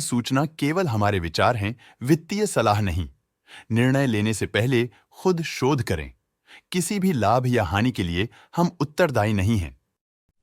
सूचना केवल हमारे विचार हैं, वित्तीय सलाह नहीं। निर्णय लेने से पहले खुद शोध करें। किसी भी लाभ या हानि के लिए हम उत्तरदायी नहीं हैं।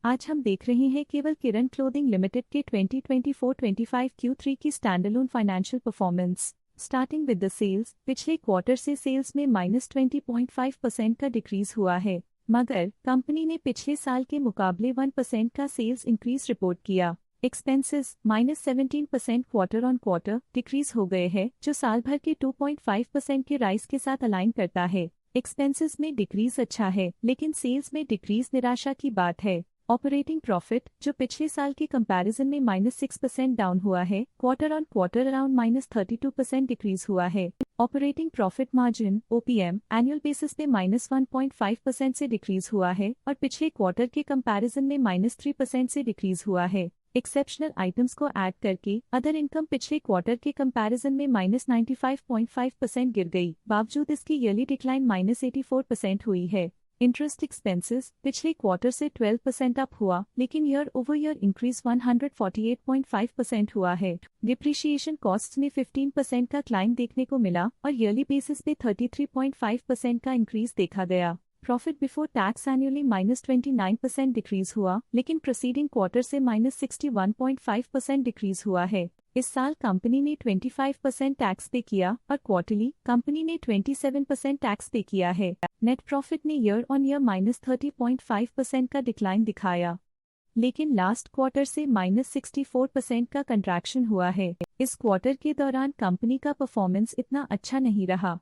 आज हम देख रहे हैं केवल किरण क्लोथिंग लिमिटेड के 2024-25 Q3 की standalone financial performance. Starting with the sales, पिछले क्वार्टर से सेल्स में -20.5% का डिक्रीज हुआ है, मगर कंपनी ने पिछले साल के मुकाबले 1% का सेल्स इंक्रीज रिपोर्ट किया। Expenses -17% quarter on quarter decrease हो गए हैं, जो साल भर के 2.5% के राइज के साथ अलाइन करता है। एक्सपेंसेस में डिक्रीज अच्छा है, लेकिन सेल्स में डिक्रीज निराशा की बात है। ऑपरेटिंग प्रॉफिट, जो पिछले साल के कंपैरिजन में -6% डाउन हुआ है, quarter on quarter around -32% decrease हुआ है। Operating profit margin (OPM) annual basis पे -1.5% से डिक्रीज हुआ है और पिछले क्वार्टर के कंपैरिजन में -3% से डिक्रीज हुआ है। एक्सेप्शनल आइटम्स को ऐड करके अदर इनकम पिछले क्वार्टर के कंपैरिजन में -95.5% गिर गई, बावजूद इसकी ईयरली डिक्लाइन -84% हुई है। इंटरेस्ट एक्सपेंसेस पिछले क्वार्टर से 12% अप हुआ, लेकिन ईयर ओवर ईयर इंक्रीज 148.5% हुआ है। डिप्रिशिएशन कॉस्ट्स में 15% का क्लाइम देखने को मिला और ईयरली बेसिस पे 33.5% का इंक्रीज देखा गया। Profit before tax annually -29% decrease हुआ, लेकिन प्रीसीडिंग क्वार्टर से -61.5% डिक्रीज हुआ है। इस साल कंपनी ने 25% टैक्स पे किया और क्वार्टरली कंपनी ने 27% टैक्स पे किया है। नेट प्रॉफिट ने ईयर ऑन ईयर -30.5% का डिक्लाइन दिखाया, लेकिन लास्ट क्वार्टर से -64% का कंट्रैक्शन हुआ है। इस क्वार्टर के दौरान कंपनी का परफॉर्मेंस इतना अच्छा नहीं रहा।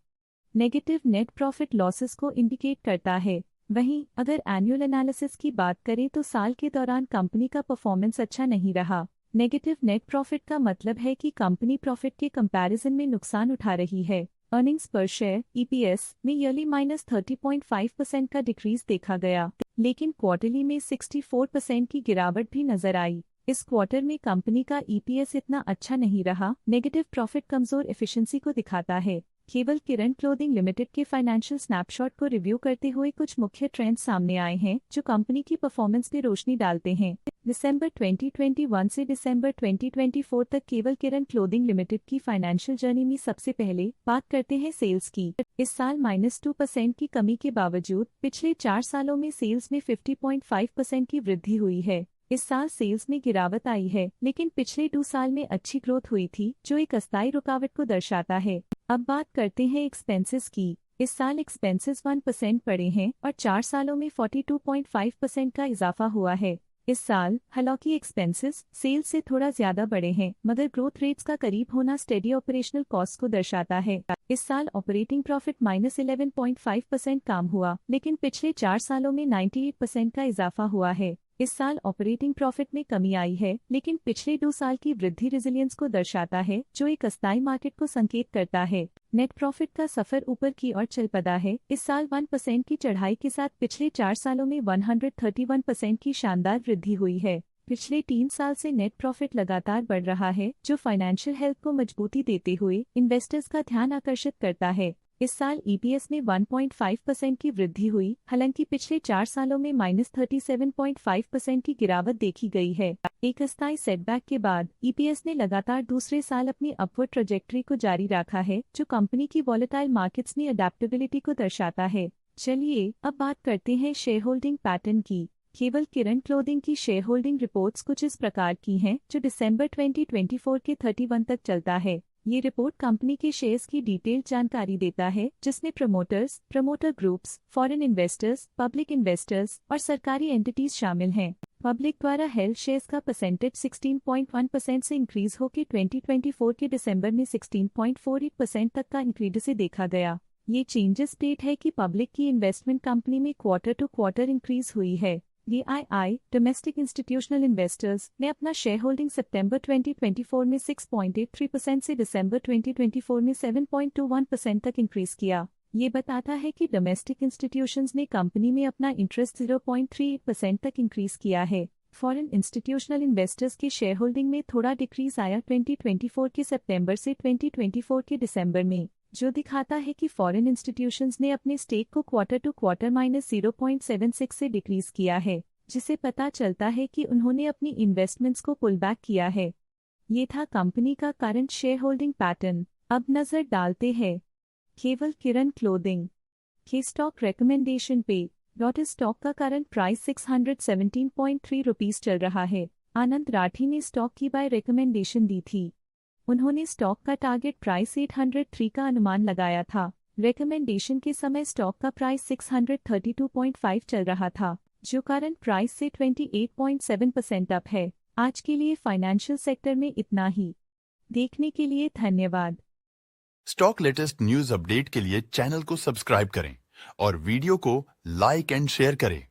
नेगेटिव नेट प्रॉफिट लॉसेस को इंडिकेट करता है। वहीं अगर एनुअल एनालिसिस की बात करें तो साल के दौरान कंपनी का परफॉर्मेंस अच्छा नहीं रहा। नेगेटिव नेट प्रॉफिट का मतलब है कि कंपनी प्रॉफिट के कंपैरिजन में नुकसान उठा रही है। अर्निंग्स पर शेयर (EPS) में ईयरली -30.5% का डिक्रीज देखा गया, लेकिन क्वार्टरली में 64% की गिरावट भी नजर आई। इस क्वार्टर में कंपनी का EPS इतना अच्छा नहीं रहा। नेगेटिव प्रॉफिट कमजोर एफिशिएंसी को दिखाता है। केवल किरण क्लोथिंग लिमिटेड के फाइनेंशियल स्नैपशॉट को रिव्यू करते हुए कुछ मुख्य ट्रेंड्स सामने आए हैं जो कंपनी की परफॉर्मेंस पे रोशनी डालते हैं। दिसंबर 2021 से दिसंबर 2024 तक केवल किरण क्लोथिंग लिमिटेड की फाइनेंशियल जर्नी में सबसे पहले बात करते हैं सेल्स की। इस साल -2% की कमी के बावजूद पिछले 4 सालों में सेल्स में 50.5% की वृद्धि हुई है। इस साल सेल्स में गिरावट आई है, लेकिन पिछले 2 साल में अच्छी ग्रोथ हुई थी, जो एक अस्थायी रुकावट को दर्शाता है। अब बात करते हैं एक्सपेंसेस की। इस साल एक्सपेंसेस 1% बढ़े हैं और 4 सालों में 42.5% का इजाफा हुआ है। इस साल हालांकि एक्सपेंसेस सेल्स से थोड़ा ज्यादा बढ़े हैं, मगर ग्रोथ रेट्स का करीब होना स्टेडी ऑपरेशनल कॉस्ट को दर्शाता है। इस साल ऑपरेटिंग प्रॉफिट -11.5% कम हुआ, लेकिन पिछले 4 सालों में 98% का इजाफा हुआ है। इस साल ऑपरेटिंग प्रॉफिट में कमी आई है, लेकिन पिछले 2 साल की वृद्धि रेजिलियंस को दर्शाता है, जो एक अस्थायी मार्केट को संकेत करता है। नेट प्रॉफिट का सफर ऊपर की ओर चल पड़ा है। इस साल 1% की चढ़ाई के साथ पिछले 4 सालों में 131% की शानदार वृद्धि हुई है। पिछले 3 साल से नेट प्रॉफिट लगातार बढ़ रहा है, जो फाइनेंशियल हेल्थ को मजबूती देते हुए इन्वेस्टर्स का ध्यान आकर्षित करता है। इस साल EPS में 1.5% की वृद्धि हुई, हालांकि पिछले 4 सालों में -37.5% की गिरावट देखी गई है। एक अस्थायी सेटबैक के बाद EPS ने लगातार दूसरे साल अपनी अपवर्ड ट्रैजेक्टरी को जारी रखा है, जो कंपनी की वॉलेटाइल मार्केट्स में अडेप्टेबिलिटी को दर्शाता है। चलिए अब बात करते हैं शेयर होल्डिंग पैटर्न की। केवल किरण क्लोथिंग की शेयर होल्डिंग रिपोर्ट्स कुछ इस प्रकार की हैं, जो दिसंबर 2024 के 31 तक चलता है। ये रिपोर्ट कंपनी के शेयर्स की डिटेल्ड जानकारी देता है, जिसमें promoters, promoter groups, foreign investors, public investors और सरकारी एंटिटीज शामिल हैं। पब्लिक द्वारा हेल्ड शेयर्स का परसेंटेज 16.1% से इंक्रीज होकर 2024 के दिसंबर में 16.48% तक का इंक्रीज से देखा गया। ये चेंजेस स्टेट है कि पब्लिक की इन्वेस्टमेंट कंपनी में क्वार्टर टू क्वार्टर इंक्रीज हुई है। DII डोमेस्टिक इंस्टीट्यूशनल इन्वेस्टर्स ने अपना शेयर होल्डिंग सितंबर 2024 में 6.83% से दिसंबर 2024 में 7.21% तक इंक्रीज किया। ये बताता है कि डोमेस्टिक इंस्टीट्यूशंस ने कंपनी में अपना इंटरेस्ट 0.38% तक इंक्रीज किया है। फॉरेन इंस्टीट्यूशनल इन्वेस्टर्स के शेयर होल्डिंग में थोड़ा डिक्रीज आया 2024 के सितंबर से 2024 के दिसंबर में, जो दिखाता है कि फॉरेन इंस्टीट्यूशंस ने अपने स्टेक को क्वार्टर टू क्वार्टर -0.76 से डिक्रीज किया है, जिसे पता चलता है कि उन्होंने अपनी इन्वेस्टमेंट्स को पुल बैक किया है। ये था कंपनी का करंट शेयर होल्डिंग पैटर्न। अब नजर डालते हैं केवल किरण क्लोथिंग के स्टॉक रिकमेंडेशन पे। लॉटस स्टॉक का करंट प्राइस 617.3 रुपीस चल रहा है। आनंद राठी ने स्टॉक की बाय रिकमेंडेशन दी थी। उन्होंने स्टॉक का टारगेट प्राइस 803 का अनुमान लगाया था। रिकमेंडेशन के समय स्टॉक का प्राइस 632.5 चल रहा था, जो करंट प्राइस से 28.7% अप है। आज के लिए फाइनेंशियल सेक्टर में इतना ही। देखने के लिए धन्यवाद। स्टॉक लेटेस्ट न्यूज अपडेट के लिए चैनल को सब्सक्राइब करें और वीडियो को लाइक एंड शेयर करें।